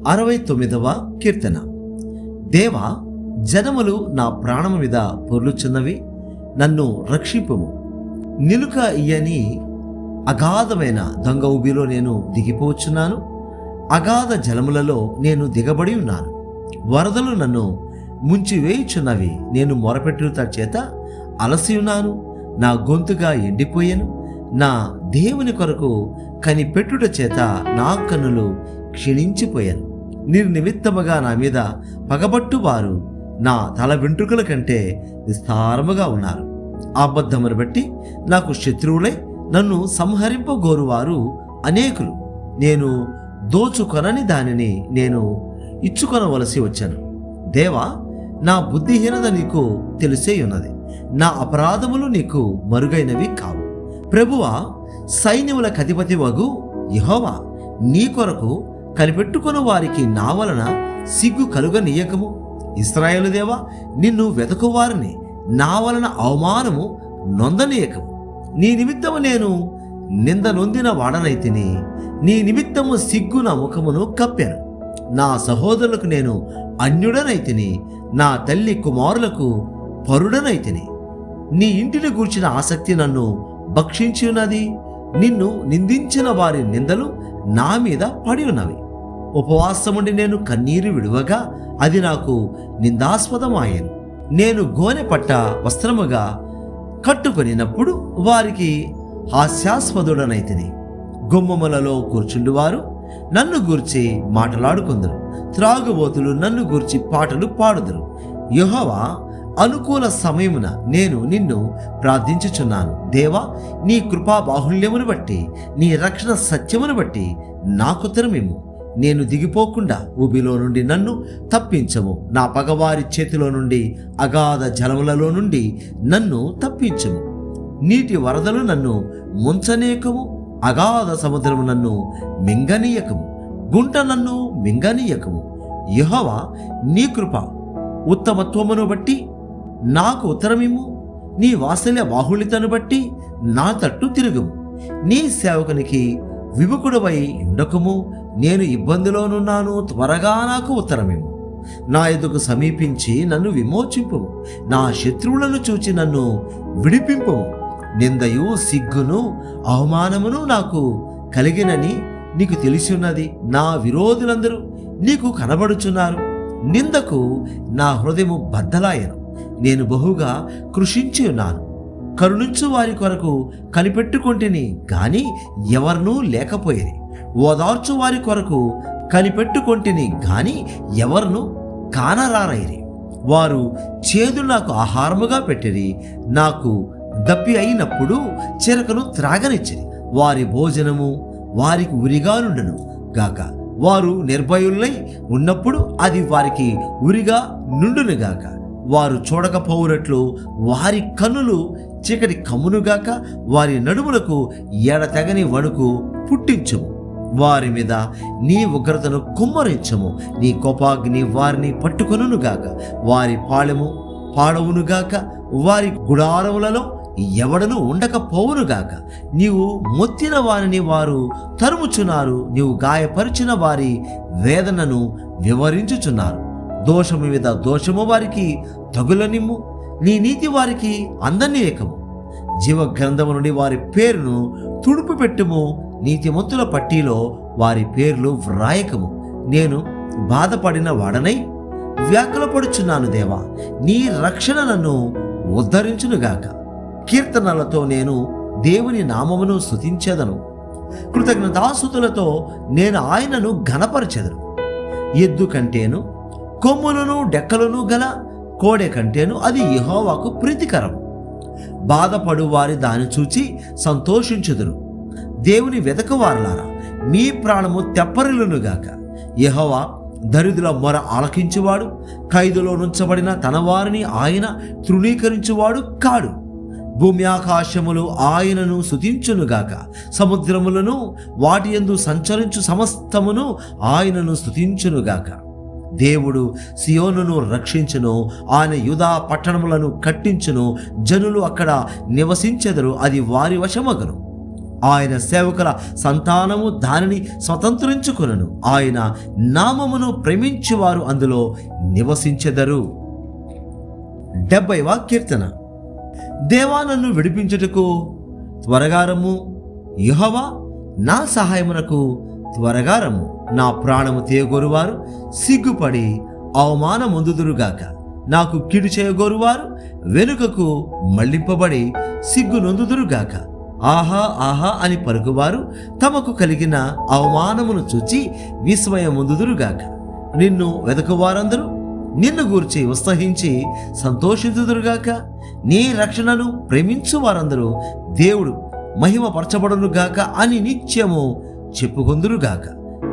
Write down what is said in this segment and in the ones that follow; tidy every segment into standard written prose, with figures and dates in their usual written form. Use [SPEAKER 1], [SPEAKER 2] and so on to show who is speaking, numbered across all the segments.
[SPEAKER 1] 69వ కీర్తన. దేవా, జనములు నా ప్రాణము మీద పొర్లుచున్నవి, నన్ను రక్షింపుము. నిలుక ఇయ్యని అగాధమైన దొంగ ఊబిలో నేను దిగిపోచున్నాను. అగాధ జలములలో నేను దిగబడి ఉన్నాను. వరదలు నన్ను ముంచివేయుచున్నవి. నేను మొరపెట్టుట చేత అలసి ఉన్నాను. నా గొంతుగా ఎండిపోయాను. నా దేవుని కొరకు కనిపెట్టుట చేత నా కన్నులు క్షీణించిపోయాను. నిర్నిమిత్తముగా నా మీద పగబట్టువారు నా తల వెంట్రుకల కంటే విస్తారముగా ఉన్నారు. అబద్ధమును బట్టి నాకు శత్రువులై నన్ను సంహరింపగోరువారు అనేకులు. నేను దోచుకొనని దానిని నేను ఇచ్చుకొనవలసి వచ్చాను. దేవా, నా బుద్ధిహీనత నీకు తెలిసే ఉన్నది. నా అపరాధములు నీకు మరుగైనవి కావు. ప్రభువా, సైన్యములకు అధిపతి వగు యెహోవా, నీ కొరకు కనిపెట్టుకుని వారికి నా వలన సిగ్గు కలుగనీయకము. ఇశ్రాయేలు దేవా, నిన్ను వెతకువారిని నా వలన అవమానము నొందనీయకము. నీ నిమిత్తము నేను నింద నొందిన వాడనైతిని. నీ నిమిత్తము సిగ్గు నా ముఖమును కప్పాను. నా సహోదరులకు నేను అన్యుడనైతిని. నా తల్లి కుమారులకు పరుడనైతిని. నీ ఇంటిని గూర్చిన ఆసక్తి నన్ను భక్షించి ఉన్నది. నిన్ను నిందించిన వారి నిందలు నా మీద పడి ఉన్నవి. ఉపవాసముండి నేను కన్నీరు విడువగా అది నాకు నిందాస్పదమాయెను. నేను గోనె పట్ట వస్త్రముగా కట్టుకొనినప్పుడు వారికి హాస్యాస్పదుడనైతిని. గుమ్మములలో కూర్చుండువారు నన్ను గూర్చి మాటలాడుకొందరు. త్రాగుబోతులు నన్ను గూర్చి పాటలు పాడుదురు. యెహోవా, అనుకూల సమయమున నేను నిన్ను ప్రార్థించుచున్నాను. దేవా, నీ కృపా బాహుళ్యమును బట్టి, నీ రక్షణ సత్యమును బట్టి నాకుత్తరమిమ్ము. నేను దిగిపోకుండా ఊబిలో నుండి నన్ను తప్పించము. నా పగవారి చేతిలో నుండి, అగాధ జలములలో నుండి నన్ను తప్పించము. నీటి వరదలు నన్ను ముంచనీయకము. అగాధ సముద్రము నన్ను మింగనీయకము. గుంట నన్ను మింగనీయకము. యెహోవా, నీ కృప ఉత్తమత్వమును బట్టి నాకు ఉత్తరమిమ్ము. నీ వాత్సల్య బాహుళ్యతను బట్టి నా తట్టు తిరుగుము. నీ సేవకునికి విముఖుడవై ఉండకము. నేను ఇబ్బందిలోనున్నాను, త్వరగా నాకు ఉత్తరమిమ్ము. నా ఎదుకు సమీపించి నన్ను విమోచింపుము. నా శత్రువులను చూచి నన్ను విడిపింపుము. నిందయు సిగ్గును అవమానమును నాకు కలిగినని నీకు తెలిసి ఉన్నది. నా విరోధులందరూ నీకు కనబడుచున్నారు. నిందకు నా హృదయము బద్దలాయను. నేను బహుగా కృషించి ఉన్నాను. కరుణించు వారి కొరకు కనిపెట్టుకొంటిని గాని ఎవరినూ లేకపోయేది. ఓదార్చు వారి కొరకు కనిపెట్టుకొంటిని గాని ఎవరినూ కానరారైరి. వారు చేదు నాకు ఆహారముగా పెట్టిరి. నాకు దప్పి అయినప్పుడు చిరకను త్రాగనిచ్చిరి. వారి భోజనము వారికి ఉరిగా నుండును గాక. వారు నిర్భయులై ఉన్నప్పుడు అది వారికి ఉరిగా నుండునుగాక. వారు చూడకపోవునట్లు వారి కన్నులు చీకటి కమ్మునుగాక. వారి నడుములకు ఎడతెగని వణుకు పుట్టించుము. వారి మీద నీ ఉగ్రతను కుమ్మరించము. నీ కోపాగ్ని వారిని పట్టుకొనుగాక. వారి పాళెము పాడవునుగాక. వారి గుడారములలో ఎవడను ఉండకపోవునుగాక. నీవు మొత్తిన వారిని వారు తరుముచున్నారు. నీవు గాయపరిచిన వారి వేదనను వివరించుచున్నారు. దోషము మీద దోషము వారికి తగులనిమ్ము. నీ నీతి వారికి అందనీయకము. జీవ గ్రంథము నుండి వారి పేరును తుడుపు పెట్టుము. నీతిమంతుల పట్టీలో వారి పేర్లు వ్రాయకము. నేను బాధపడిన వాడనై వ్యాకులపడుచున్నాను. దేవా, నీ రక్షణ నన్ను ఉద్ధరించునుగాక. కీర్తనలతో నేను దేవుని నామమును స్తుతించెదను. కృతజ్ఞతాస్తుతులతో నేను ఆయనను ఘనపరచెదను. ఎద్దు కంటేను కొమ్ములను డెక్కలను గల కోడె కంటేను అది యెహోవాకు ప్రీతికరము. బాధపడు వారి దాన్ని చూచి సంతోషించుదురు. దేవుని వెదకువారులారా, మీ ప్రాణము తెప్పరిల్లునుగాక. యెహోవా దరిద్రుల మొర ఆలకించువాడు. ఖైదులో నుంచబడిన తన వారిని ఆయన తృణీకరించువాడు కాడు. భూమి ఆకాశములు ఆయనను స్తుతించునుగాక. సముద్రములను వాటి యందు సంచరించు సమస్తమును ఆయనను స్తుతించునుగాక. దేవుడు సియోనును రక్షించును. ఆయన యూదా పట్టణములను కట్టించును. జనులు అక్కడ నివసించెదరు. అది వారి వశమగును. ఆయన సేవకుల సంతానము దానిని స్వతంత్రించుకొనును. ఆయన నామమును ప్రేమించువారు అందులో నివసించెదరు. 70వ కీర్తన. దేవా, నన్ను విడిపించుటకు త్వరగా రమ్ము. యెహోవా, నా సహాయమునకు త్వరగా రమ్ము. నా ప్రాణము తీయగోరువారు సిగ్గుపడి అవమానమొందుదురుగాక. నాకు కీడు చేయగోరువారు వెనుకకు మళ్లింపబడి సిగ్గునొందుదురుగాక. ఆహా ఆహా అని పలుకువారు తమకు కలిగిన అవమానమును చూచి విస్మయమొందుదురుగాక. నిన్ను వెదకువారందరూ నిన్ను గూర్చి ఉత్సహించి సంతోషించుదురుగాక. నీ రక్షణను ప్రేమించు వారందరూ దేవుడు మహిమపరచబడునుగాక అని నిత్యము చెప్పుకొందురుగాక.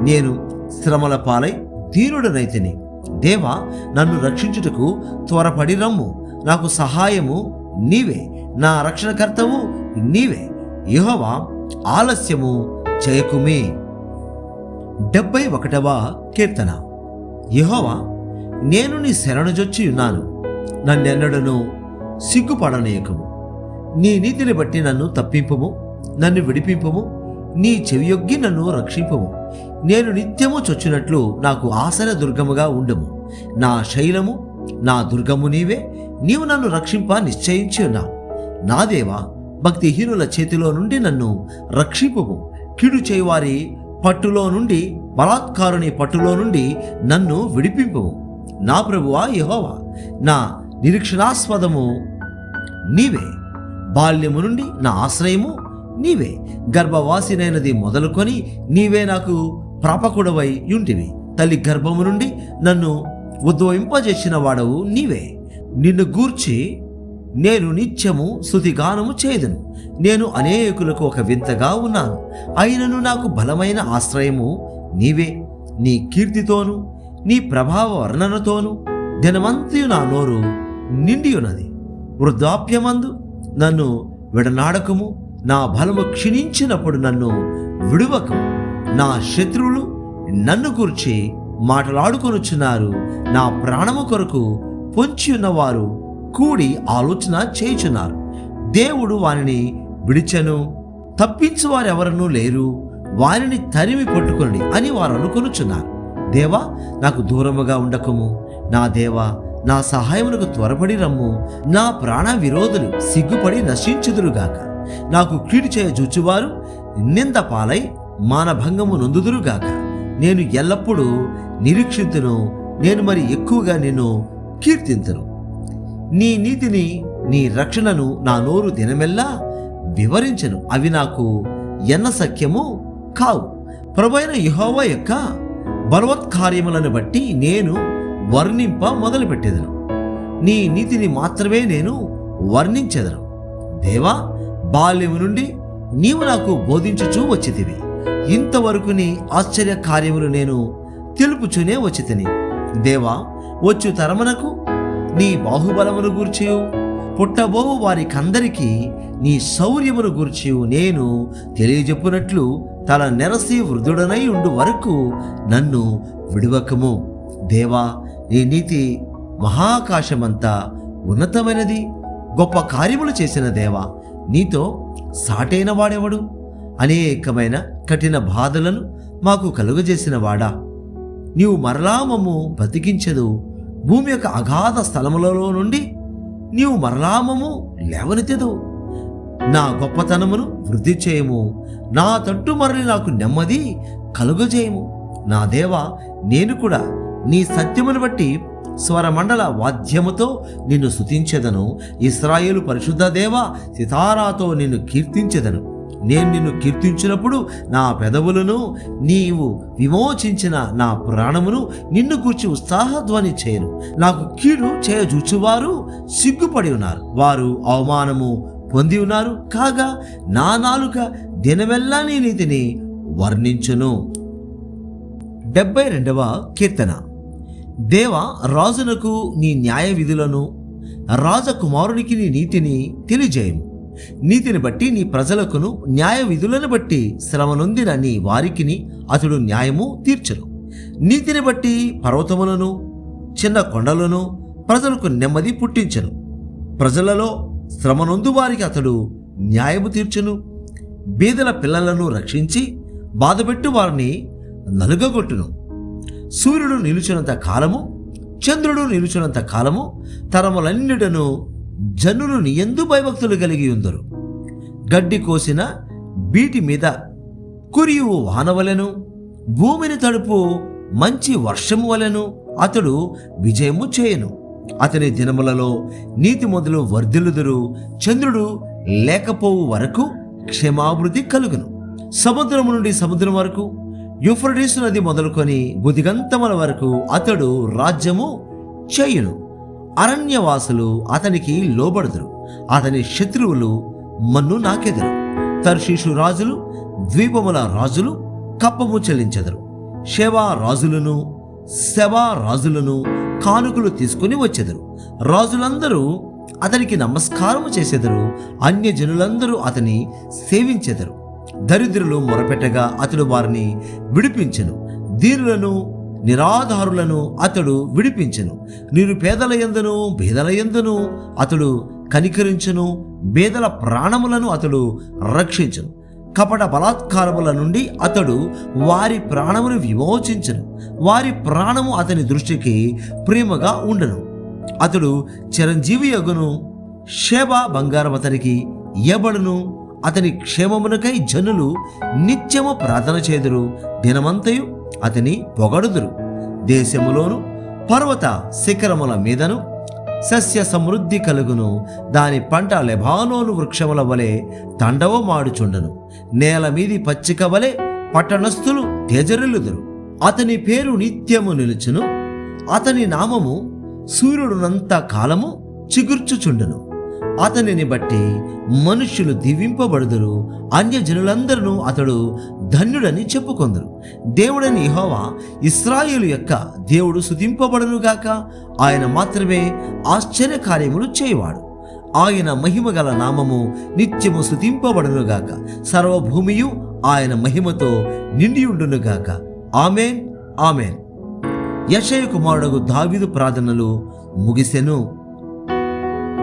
[SPEAKER 1] నేను శ్రమల పాలై దీనుడనైతిని. దేవా, నన్ను రక్షించుటకు త్వరపడి రమ్ము. నాకు సహాయము నీవే, నా రక్షణకర్తవు నీవే. యెహోవా, ఆలస్యము చేయకుమే. 71వ కీర్తన. యెహోవా, నేను నీ శరణుజొచ్చి ఉన్నాను. నన్నెన్నడను సిగ్గుపడనీయకము. నీ నీతిని బట్టి నన్ను తప్పింపుము, నన్ను విడిపింపుము. నీ చెవియొగ్గి నన్ను రక్షింపుము. నేను నిత్యము చొచ్చినట్లు నాకు ఆసన దుర్గముగా ఉండుము. నా శైలము, నా దుర్గము నీవే. నీవు నన్ను రక్షింప నిశ్చయించి ఉన్నావు. నా దేవా, భక్తిహీనుల చేతిలో నుండి నన్ను రక్షింపుము. కీడు చేయువారి పట్టులో నుండి, బలాత్కారుని పట్టులో నుండి నన్ను విడిపింపుము. నా ప్రభువా యెహోవా, నా నిరీక్షణాస్పదము నీవే. బాల్యము నుండి నా ఆశ్రయము నీవే. గర్భవాసినైనది మొదలుకొని నీవే నాకు ప్రాపకుడవై యుంటివి. తల్లి గర్భము నుండి నన్ను ఉద్భవింపజేసిన వాడవు నీవే. నిన్ను గూర్చి నేను నిత్యము స్తుతిగానము చేయుదును. నేను అనేకులకు ఒక వింతగా ఉన్నాను. అయినను నాకు బలమైన ఆశ్రయము నీవే. నీ కీర్తితోను నీ ప్రభావ వర్ణనతోను దినమంతయు నా నోరు నిండి ఉన్నది. వృద్ధాప్యమందు నన్ను విడనాడకము. నా బలము క్షీణించినప్పుడు నన్ను విడువకము. నా శత్రువులు నన్ను గూర్చి మాటలాడుకొనుచున్నారు. నా ప్రాణము కొరకు పొంచి ఉన్నవారు కూడి ఆలోచన చేయుచున్నారు. దేవుడు వారిని విడిచెను, తప్పించు వారెవరనూ లేరు. వారిని తరిమి పట్టుకొనుడి అని వారు అనుకొనుచున్నారు. దేవా, నాకు దూరముగా ఉండకము. నా దేవా, నా సహాయమునకు త్వరపడి రమ్ము. నా ప్రాణ విరోధులు సిగ్గుపడి నశించుదురుగాక. నాకు కీడు చేయ జూచువారు నింద పాలై మానభంగము నొందుదురుగాక. నేను ఎల్లప్పుడూ నిరీక్షింతును. నేను మరి ఎక్కువగా నిన్ను కీర్తింతును. నీ నీతిని, నీ రక్షణను నా నోరు దినమెల్లా వివరించను. అవి నాకు ఎన్న సఖ్యము కావు. ప్రభువైన యెహోవా యొక్క బలవత్కార్యములను బట్టి నేను వర్ణింప మొదలుపెట్టెదను. నీ నీతిని మాత్రమే నేను వర్ణించెదను. దేవా, బాల్యము నుండి నీవు నాకు బోధించుచూ వచ్చితివి. ఇంతవరకు నీ ఆశ్చర్య కార్యములు నేను తెలుపుచూనే వచ్చితిని. దేవా, వచ్చు తరమునకు నీ బాహుబలమును గూర్చియు పుట్టబోవు వారికందరికీ నీ శౌర్యమును గూర్చియు నేను తెలియజెప్పునట్లు తల నెరసి వృద్ధుడనై ఉండు వరకు నన్ను విడువకము. దేవా, నీ నీతి మహాకాశమంతా ఉన్నతమైనది. గొప్ప కార్యములు చేసిన దేవా, నీతో సాటైన వాడెవడు? అనేకమైన కఠిన బాధలను మాకు కలుగజేసిన వాడా, నీవు మరలా మమ్ము బతికించెదు. భూమి యొక్క అగాధ స్థలములలో నుండి నీవు మరలా మమ్ము లేవనెత్తెదు. నా గొప్పతనమును వృద్ధి చేయము. నా తట్టు మరలి నాకు నెమ్మది కలుగజేయము. నా దేవా, నేను కూడా నీ సత్యమును బట్టి స్వరమండల వాద్యముతో నిన్ను స్తుతించెదను. ఇశ్రాయేలు పరిశుద్ధ దేవా, సితారాతో నిన్ను కీర్తించెదను. నేను నిన్ను కీర్తించినప్పుడు నా పెదవులను, నీవు విమోచించిన నా ప్రాణమును నిన్ను గూర్చి ఉత్సాహధ్వని చేయను. నాకు కీడు చేయజూచువారు సిగ్గుపడి ఉన్నారు. వారు అవమానము పొంది ఉన్నారు. కాగా నా నాలుక దినమెల్లా నీ నీతిని వర్ణించును. 72వ కీర్తన. దేవా, రాజునకు నీ న్యాయ విధులను, రాజకుమారునికి నీ నీతిని తెలియజేయము. నీతిని బట్టి నీ ప్రజలకును, న్యాయ విధులను బట్టి శ్రమ నొందిన నీ వారికిని అతడు న్యాయము తీర్చును. నీతిని బట్టి పర్వతములను, చిన్న కొండలను ప్రజలకు నెమ్మది పుట్టించను. ప్రజలలో శ్రమ నొందు వారికి అతడు న్యాయము తీర్చును. బీదల పిల్లలను రక్షించి బాధపెట్టు వారిని నలుగగొట్టును. సూర్యుడు నిలుచున్నంత కాలము, చంద్రుడు నిలుచున్నంత కాలము తరములన్నిటను జనులు నీ యందు భయభక్తులు కలిగి ఉందరు. గడ్డి కోసిన బీటి మీద కురియు వానవలెను, భూమిని తడుపు మంచి వర్షము వలెను అతడు విజయము చేయను. అతని దినములలో నీతిమంతులు వర్ధిల్లుదురు. చంద్రుడు లేకపోవు వరకు క్షేమాభివృద్ధి కలుగును. సముద్రము నుండి సముద్రం వరకు, యూఫ్రటీసు నది మొదలుకొని బుదిగంతముల వరకు అతడు రాజ్యము చేయును. అరణ్యవాసులు అతనికి లోబడుదురు. అతని శత్రువులు మన్ను నాకెదరు. తర్షీషు రాజులు, ద్వీపముల రాజులు కప్పము చెల్లించెదరు. షెబా రాజులను, సెబా రాజులను కానుకలు తీసుకుని వచ్చెదరు. రాజులందరూ అతనికి నమస్కారము చేసెదరు. అన్యజనులందరూ అతని సేవించెదరు. దరిద్రులు మొరపెట్టగా అతడు వారిని విడిపించెను. దీనులను, నిరాధారులను అతడు విడిపించెను. నిరుపేదల యందును బేదల యందును అతడు కనికరించెను. బేదల ప్రాణములను అతడు రక్షించెను. కపట బలాత్కారముల నుండి అతడు వారి ప్రాణమును విమోచించెను. వారి ప్రాణము అతని దృష్టికి ప్రేమగా ఉండెను. అతడు చిరంజీవి యగును. షేబా బంగారం అతనికి ఇయ్యబడును. అతని క్షేమమునకై జనులు నిత్యము ప్రార్థన చేదురు. దినమంతయు అతని పొగడుదురు. దేశములోను పర్వత శిఖరముల మీదను సస్య సమృద్ధి కలుగును. దాని పంట లెబానోను వృక్షముల వలె తండవమాడుచుండను. నేల మీది పచ్చిక వలె పట్టణస్థులు తేజరిల్లుదురు. అతని పేరు నిత్యము నిలుచును. అతని నామము సూర్యుడునంత కాలము చిగుర్చుచుండును. అతనిని బట్టి మనుష్యులు దీవింపబడుదురు. అన్యజనులందరూ అతడు ధన్యుడని చెప్పుకొందురు. దేవుడని యెహోవా ఇశ్రాయేలు యొక్క దేవుడు స్తుతింపబడునుగాక. ఆయన మాత్రమే ఆశ్చర్య కార్యములు చేయవాడు. ఆయన మహిమగల నామము నిత్యము స్తుతింపబడునుగాక. సర్వభూమియు ఆయన మహిమతో నిండియుండునుగాక. ఆమేన్, ఆమేన్. యెషయా కుమారుడు దావీదు ప్రార్థనలు ముగిసెను.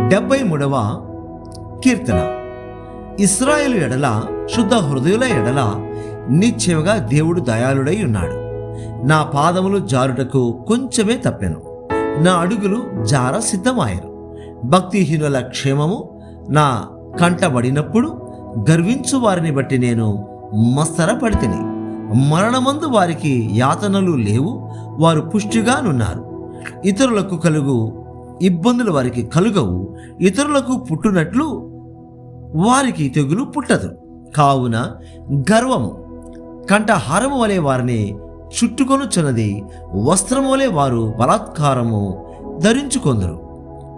[SPEAKER 1] 73వ కీర్తన. ఇశ్రాయేలు ఎడల, శుద్ధ హృదయుల ఎడల నిశ్చయముగా దేవుడు దయాళుడై ఉన్నాడు. నా పాదములు జారుటకు కొంచెమే తప్పెను. నా అడుగులు జార సిద్ధమాయరు. భక్తిహీనుల క్షేమము నా కంటబడినప్పుడు గర్వించు వారిని బట్టి నేను మత్సరపడితిని. మరణమందు వారికి యాతనలు లేవు. వారు పుష్టిగానున్నారు. ఇతరులకు కలుగు ఇబ్బందులు వారికి కలుగవు. ఇతరులకు పుట్టునట్లు వారికి తెగులు పుట్టదు. కావున గర్వము కంఠహారము వలె వారిని చుట్టుకొనుచున్నది. వస్త్రము వలె వారు బలాత్కారము ధరించుకొందురు.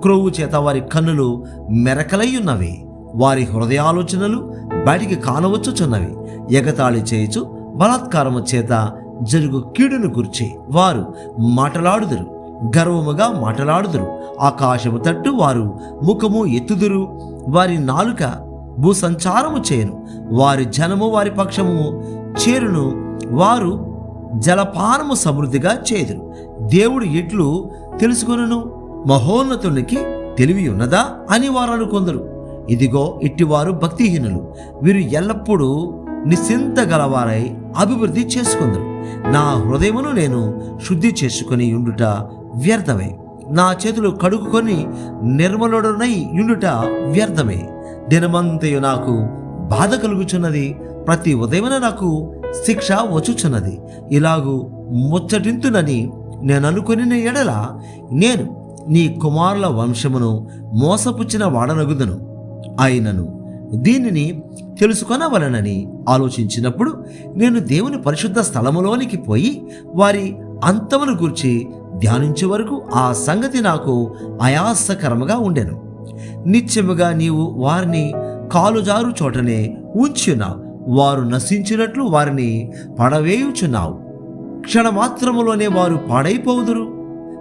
[SPEAKER 1] క్రొవ్వు చేత వారి కన్నులు మెరకలై ఉన్నవి. వారి హృదయాలోచనలు బయటికి కానవచ్చుచున్నవి. ఎగతాళి చేయుచు బలాత్కారము చేత జరుగు కీడును గుర్చి వారు మాటలాడుదురు. గర్వముగా మాటలాడుదురు. ఆకాశము తట్టు వారు ముఖము ఎత్తుదురు. వారి నాలుక భూసంచారము చేయను. వారి జనము వారి పక్షము చేరును. వారు జలపానము సమృద్ధిగా చేదురు. దేవుడు ఎట్లు తెలుసుకొనును? మహోన్నతునికి తెలివి ఉన్నదా అని వారు అనుకొందరు. ఇదిగో ఇట్టివారు భక్తిహీనులు. వీరు ఎల్లప్పుడూ నిశ్చింత గలవారై అభివృద్ధి చేసుకుందరు. నా హృదయమును నేను శుద్ధి చేసుకుని ఉండుట వ్యర్థమే. నా చేతులు కడుగుకొని నిర్మలుడనై ఉండుట వ్యర్థమే. దినమంతయు నాకు బాధ కలుగుచున్నది. ప్రతి ఉదయమున నాకు శిక్ష వచ్చుచున్నది. ఇలాగూ ముచ్చటింతునని నేను అనుకుని ఎడల నేను నీ కుమారుల వంశమును మోసపుచ్చిన వాడనగుదును. అయినను దీనిని తెలుసుకొనవలనని ఆలోచించినప్పుడు నేను దేవుని పరిశుద్ధ స్థలములోనికి పోయి వారి అంతమును గూర్చి ధ్యానించే వరకు ఆ సంగతి నాకు ఆయాసకరముగా ఉండెను. నిత్యముగా నీవు వారిని కాలుజారు చోటనే ఉంచున్నావు. వారు నశించినట్లు వారిని పడవేయుచున్నావు. క్షణమాత్రములోనే వారు పాడైపోవుదురు.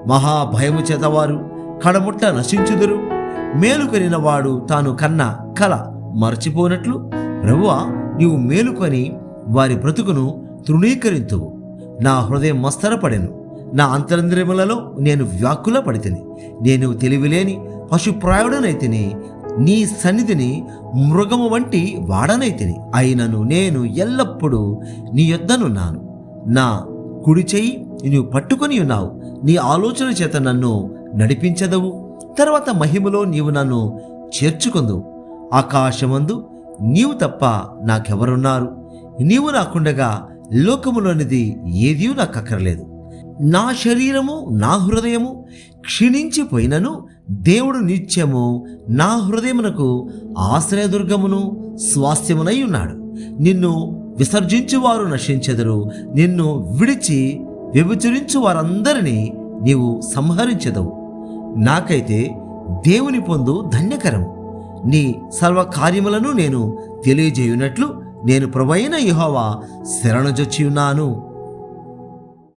[SPEAKER 1] మహాభయము చేత వారు కడముట్ట నశించుదురు. మేలుకొనిన వాడు తాను కన్న కల మరచిపోనట్లు ప్రభువా నీవు మేలుకొని వారి బ్రతుకును తృణీకరింతువు. నా హృదయం మస్తరపడెను. నా అంతరంద్రియములలో నేను వ్యాకుల పడితిని. నేను తెలివిలేని పశుప్రాయుడనైతిని. నీ సన్నిధిని మృగము వంటి వాడనైతిని, అయినను నేను ఎల్లప్పుడూ నీ యొద్దనున్నాను. నా కుడి చెయ్యి నీవు పట్టుకొని ఉన్నావు. నీ ఆలోచన చేత నన్ను నడిపించదవు. తర్వాత మహిమలో నీవు నన్ను చేర్చుకొందువు. ఆకాశమందు నీవు తప్ప నాకెవరున్నారు? నీవు నాకుండగా లోకములోనిది ఏదీ నాకు అక్కర్లేదు. నా శరీరము నా హృదయము క్షీణించిపోయినను దేవుడు నిత్యము నా హృదయమునకు ఆశ్రయదుర్గమును స్వాస్థ్యమునై ఉన్నాడు. నిన్ను విసర్జించువారు నశించెదరు. నిన్ను విడిచి వ్యభిచరించు వారందరినీ నీవు సంహరించెదవు. నాకైతే దేవుని పొందు ధన్యకరం. నీ సర్వకార్యములను నేను తెలియజేయునట్లు నేను ప్రభువైన యెహోవా శరణుజొచ్చి ఉన్నాను.